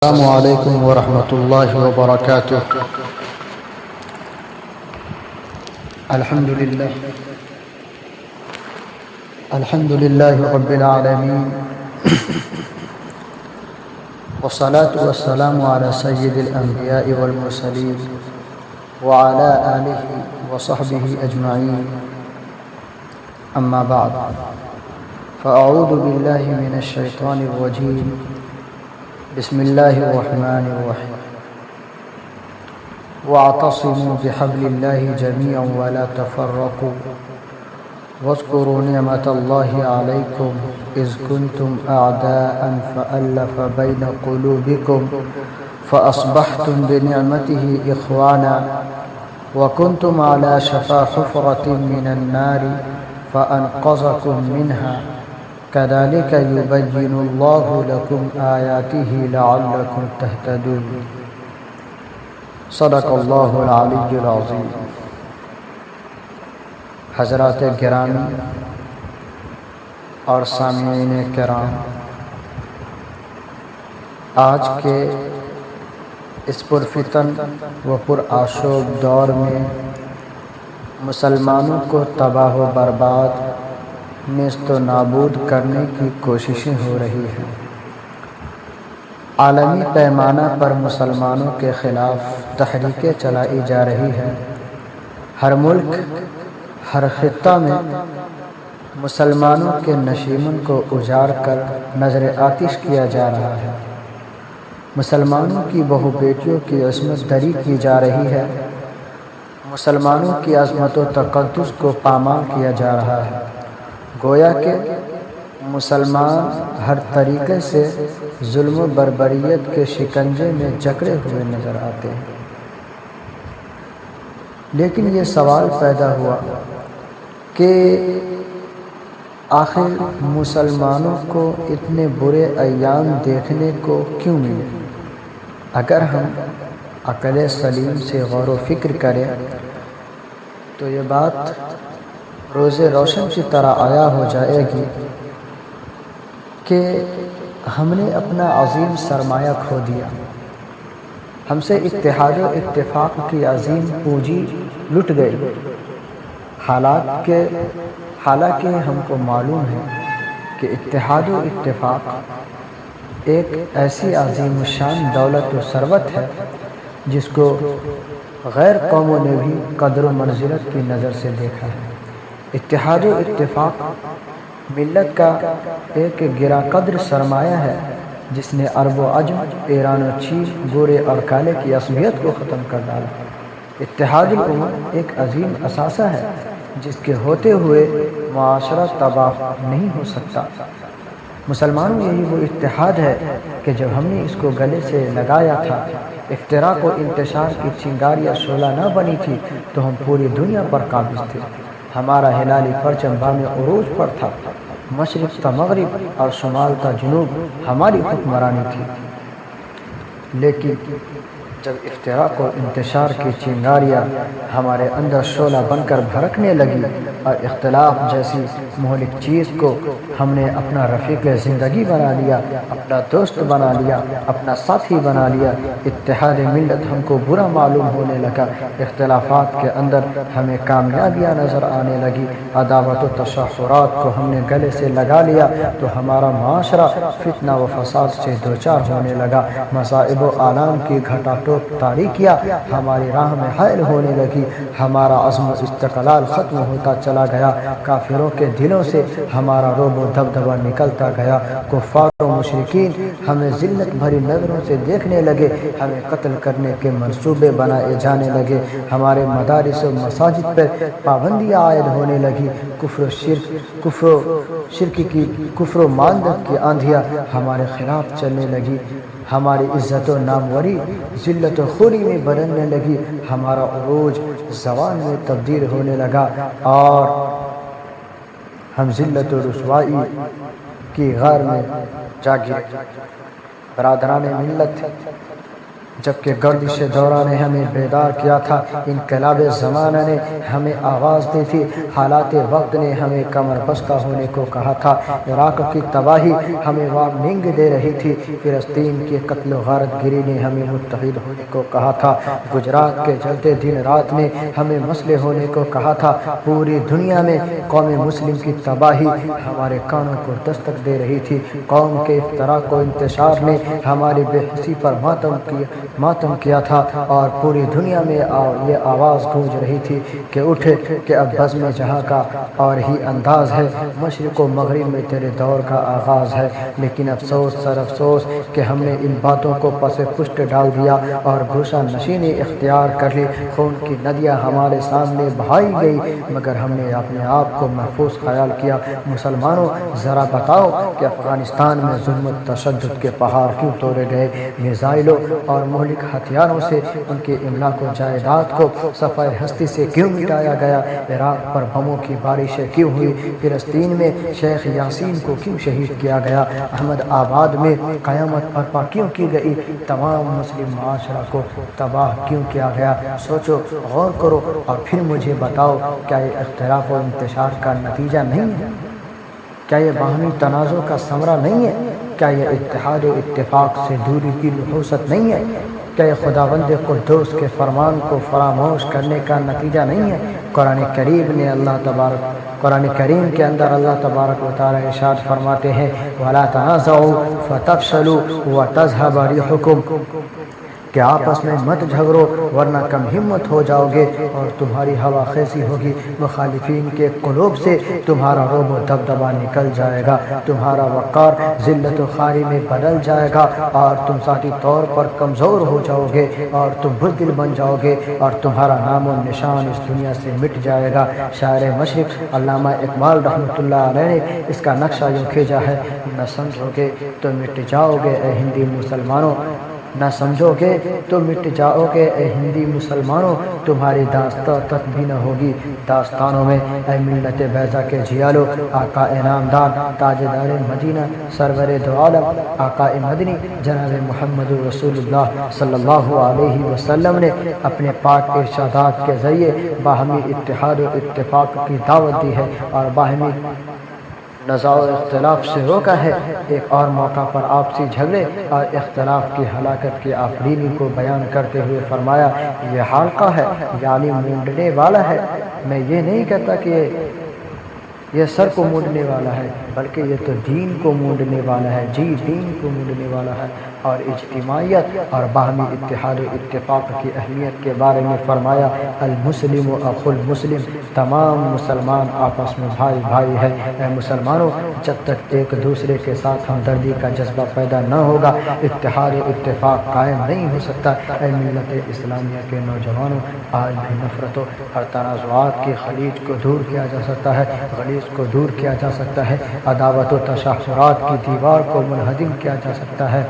السلام علیکم ورحمۃ اللہ وبرکاتہ۔ الحمد للہ رب العالمین، والصلاة والسلام علی سید الانبیاء والمرسلین وعلی آلہ وصحبہ اجمعین، اما بعد فاعوذ باللہ من الشیطان الرجیم، بسم اللہ الرحمن الرحیم۔ واعتصموا بحبل اللہ جميعا ولا تفرقوا واذكروا نعمة الله عليكم إذ كنتم أعداء فألف بين قلوبكم فأصبحتم بنعمته إخوانا وكنتم على شفا حفرة من النار فأنقذكم منها كذلك يبين الله لكم آياته لعلكم تهتدون۔ صدق اللہ العلی العظیم۔ حضرات گرامی اور سامعین کرام، آج کے اس پرفتن و پرآشوب دور میں مسلمانوں کو تباہ و برباد، نیست و نابود کرنے کی کوششیں ہو رہی ہیں۔ عالمی پیمانہ پر مسلمانوں کے خلاف تحریکیں چلائی جا رہی ہیں۔ ہر ملک، ہر خطہ میں مسلمانوں کے نشیمن کو اجاڑ کر نظر آتش کیا جا رہا ہے۔ مسلمانوں کی بہو بیٹیوں کی عصمت دری کی جا رہی ہے۔ مسلمانوں کی عظمت و تقدس کو پامال کیا جا رہا ہے۔ گویا کہ مسلمان ہر طریقے سے ظلم و بربریت کے شکنجے میں جکڑے ہوئے نظر آتے ہیں۔ لیکن یہ سوال پیدا ہوا کہ آخر مسلمانوں کو اتنے برے ایام دیکھنے کو کیوں ملے؟ اگر ہم عقل سلیم سے غور و فکر کریں تو یہ بات روز روشن کی طرح عیاں ہو جائے گی کہ ہم نے اپنا عظیم سرمایہ کھو دیا۔ ہم سے اتحاد و اتفاق کی عظیم پونجی لٹ گئی۔ حالانکہ ہم کو معلوم ہے کہ اتحاد و اتفاق ایک ایسی عظیم الشان دولت و ثروت ہے جس کو غیر قوموں نے بھی قدر و منزلت کی نظر سے دیکھا ہے۔ اتحاد و اتفاق ملت کا ایک گرا قدر سرمایہ ہے جس نے عرب و عجم، ایران و چین، گورے اور کالے کی عصبیت کو ختم کر ڈالا۔ اتحاد الامم ایک عظیم اثاثہ ہے جس کے ہوتے ہوئے معاشرہ تباہ نہیں ہو سکتا۔ مسلمانوں، یہی وہ اتحاد ہے کہ جب ہم نے اس کو گلے سے لگایا تھا، افتراق و انتشار کی چنگاریاں شعلہ نہ بنی تھی تو ہم پوری دنیا پر قابض تھے۔ ہمارا ہلالی پرچم بام عروج پر تھا۔ مشرق تا مغرب اور شمال تا جنوب ہماری حکمرانی تھی۔ لیکن جب افتراق و انتشار کی چنگاریاں ہمارے اندر شعلہ بن کر بھڑکنے لگی اور اختلاف جیسی مہلک چیز کو ہم نے اپنا رفیق زندگی بنا لیا، اپنا دوست بنا لیا، اپنا ساتھی بنا لیا، اتحاد ملت ہم کو برا معلوم ہونے لگا، اختلافات کے اندر ہمیں کامیابیاں نظر آنے لگی، عداوت و تشحرات کو ہم نے گلے سے لگا لیا تو ہمارا معاشرہ فتنہ و فساد سے دوچار ہونے لگا، مصائب و آلام کی گھٹا تاریکیاں ہماری راہ میں حائل ہونے لگی، ہمارا عزم و استقلال ختم ہوتا چلا گیا، کافروں کے دلوں سے ہمارا رعب و دبدبہ نکلتا گیا، کفار و مشرکین ہمیں ذلت بھری نظروں سے دیکھنے لگے، ہمیں قتل کرنے کے منصوبے بنائے جانے لگے، ہمارے مدارس و مساجد پر پابندیاں عائد ہونے لگی، کفر و ماندت کی آندھیاں ہمارے خلاف چلنے لگی، ہماری عزت و ناموری ذلت و خوری میں بدلنے لگی، ہمارا عروج زوال میں تبدیل ہونے لگا اور ہم ذلت و رسوائی کی غار میں جا گرے۔ برادران ملت، جبکہ گردش دورہ نے ہمیں بیدار کیا تھا، انقلاب زمانہ نے ہمیں آواز دی تھی، حالات وقت نے ہمیں کمر بستہ ہونے کو کہا تھا، عراق کی تباہی ہمیں وارننگ دے رہی تھی، فلسطین کی قتل و غارت گری نے ہمیں متحد ہونے کو کہا تھا، گجرات کے جلتے دن رات نے ہمیں مسلح ہونے کو کہا تھا، پوری دنیا میں قوم مسلم کی تباہی ہمارے کانوں کو دستک دے رہی تھی، قوم کے افتراق و انتشار نے ہماری بے حسی پر ماتم کیا تھا، اور پوری دنیا میں یہ آواز گونج رہی تھی کہ اٹھ کہ اب بزم جہاں کا اور ہی انداز ہے، مشرق و مغرب میں تیرے دور کا آغاز ہے۔ لیکن افسوس سر افسوس کہ ہم نے ان باتوں کو پس پشت ڈال دیا اور گوشہ نشینی اختیار کر لی، خون کی ندیاں ہمارے سامنے بہائی گئی مگر ہم نے اپنے آپ کو محفوظ خیال کیا۔ مسلمانوں ذرا بتاؤ کہ افغانستان میں ظلم و تشدد کے پہاڑ کیوں توڑے گئے، میزائلوں اور مہلک ہتھیاروں سے ان کی املاک و جائیداد کو صفحہ ہستی سے کیوں مٹایا گیا، عراق پر بموں کی بارشیں کیوں ہوئی، فلسطین میں شیخ یاسین کو کیوں شہید کیا گیا، احمد آباد میں قیامت برپا کیوں کی گئی، تمام مسلم معاشرہ کو تباہ کیوں کیا گیا۔ سوچو، غور کرو اور پھر مجھے بتاؤ، کیا یہ اختلاف و انتشار کا نتیجہ نہیں ہے؟ کیا یہ باہمی تنازع کا ثمرہ نہیں ہے؟ کیا یہ اتحاد و اتفاق سے دوری کی نحوست نہیں ہے؟ کیا یہ خداوند قدوس کے فرمان کو فراموش کرنے کا نتیجہ نہیں ہے؟ قرآن کریم کے اندر اللہ تبارک و تعالی ارشاد فرماتے ہیں وَلَا تَنَازَعُوا فَتَفْشَلُوا وَتَذْهَبَ رِيحُكُمْ، کہ آپس میں مت جھگڑو ورنہ کم ہمت ہو جاؤ گے اور تمہاری ہوا خیزی ہوگی، مخالفین کے قلوب سے تمہارا رعب و دبدبہ نکل جائے گا، تمہارا وقار ذلت و خواری میں بدل جائے گا اور تم ذاتی طور پر کمزور ہو جاؤ گے اور تم بزدل بن جاؤ گے اور تمہارا نام و نشان اس دنیا سے مٹ جائے گا۔ شاعر مشرق علامہ اقبال رحمۃ اللہ علیہ نے اس کا نقشہ یوں کھینچا ہے، نہ سمجھو گے تو مٹ جاؤ گے اے ہندی مسلمانوں، نہ سمجھو گے تو مٹ جاؤ گے اے ہندی مسلمانوں، تمہاری داستان تک بھی نہ ہوگی داستانوں میں، اے ملت بیضا کے جیالو، آقا انعامدار تاجدار مدینہ سرور دو عالم آقا مدنی جناب محمد رسول اللہ صلی اللہ علیہ وسلم نے اپنے پاک ارشادات کے ذریعے باہمی اتحاد و اتفاق کی دعوت دی ہے اور باہمی نزاع و اختلاف سے روکا ہے۔ ایک اور موقع پر آپسی جھگڑے اور اختلاف کی ہلاکت کی آفرینی کو بیان کرتے ہوئے فرمایا، یہ حلقہ ہے یعنی مونڈنے والا ہے، میں یہ نہیں کہتا کہ یہ سر کو مونڈنے والا ہے بلکہ یہ تو دین کو مونڈنے والا ہے، جی دین کو مونڈنے والا ہے۔ اور اجتماعیت اور باہمی اتحاد و اتفاق کی اہمیت کے بارے میں فرمایا، المسلم و اخو المسلم، تمام مسلمان آپس میں بھائی بھائی ہے۔ اے مسلمانوں، جب تک ایک دوسرے کے ساتھ ہمدردی کا جذبہ پیدا نہ ہوگا، اتحاد و اتفاق قائم نہیں ہو سکتا۔ اے ملت اسلامیہ کے نوجوانوں، آج بھی نفرتوں اور تنازعات کی خلیج کو دور کیا جا سکتا ہے، غلیظ کو دور کیا جا سکتا ہے، عداوت و تشحرات کی دیوار کو منہدم کیا جا سکتا ہے،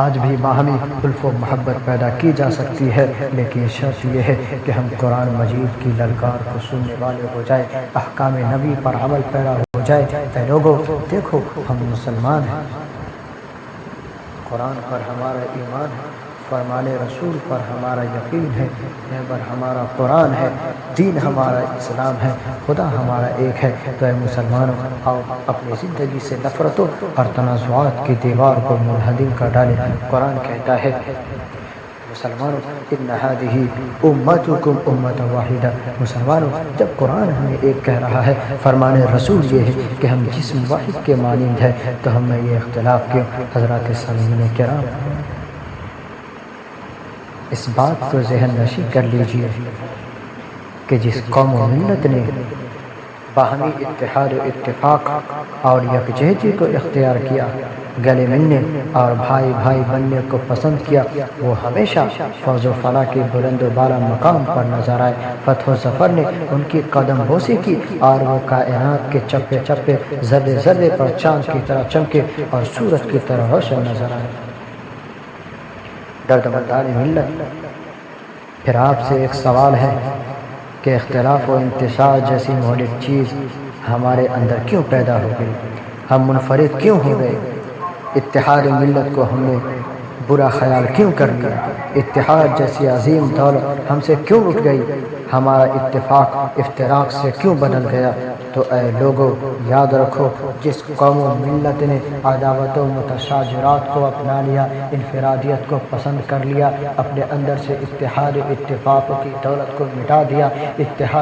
آج بھی باہمی الف و محبت پیدا کی جا سکتی ہے، لیکن شرط یہ ہے کہ ہم قرآن مجید کی للکار کو سننے والے ہو جائیں، احکام نبی پر عمل پیرا ہو جائے۔ اے لوگوں، دیکھو ہم مسلمان ہیں، قرآن پر ہمارا ایمان ہے، فرمان رسول پر ہمارا یقین ہے، رہبر ہمارا قرآن ہے، دین ہمارا اسلام ہے، خدا ہمارا ایک ہے۔ تو اے مسلمانوں، آؤ اپنی زندگی سے نفرتوں اور تنازعات کی دیوار کو منہدم کر ڈالیں۔ قرآن کہتا ہے مسلمانوں، ان هذه امتکم امۃ واحدہ، مسلمانوں جب قرآن ہمیں ایک کہہ رہا ہے، فرمان رسول یہ ہے کہ ہم جسم واحد کے مانند ہیں، تو ہم میں یہ اختلاف کیوں؟ حضرات سامعین کرام، اس بات کو ذہن نشین کر لیجئے کہ جس قوم و ملت نے باہمی اتحاد و اتفاق اور یکجہتی کو اختیار کیا، گلے ملنے اور بھائی بھائی بننے کو پسند کیا، وہ ہمیشہ فوز و فلاح کے بلند و بالا مقام پر نظر آئے۔ فتح و ظفر نے ان کی قدم بوسی کی اور وہ کائنات کے چپے چپے ذرے ذرے پر چاند کی طرح چمکے اور سورج کی طرح روشن نظر آئے۔ دردمندان ملت، پھر آپ سے ایک سوال ہے کہ اختلاف و انتشار جیسی مہلک چیز ہمارے اندر کیوں پیدا ہو گئی؟ ہم منفرد کیوں ہو گئے؟ اتحاد ملت کو ہم نے برا خیال کیوں کر لیا؟ اتحاد جیسی عظیم دولت ہم سے کیوں اٹھ گئی؟ ہمارا اتفاق افتراق سے کیوں بدل گیا؟ تو اے لوگو یاد رکھو، جس قوم و ملت نے عداوت و متشاجرات کو اپنا لیا، انفرادیت کو پسند کر لیا، اپنے اندر سے اتحاد و اتفاق کی دولت کو مٹا دیا، اتحاد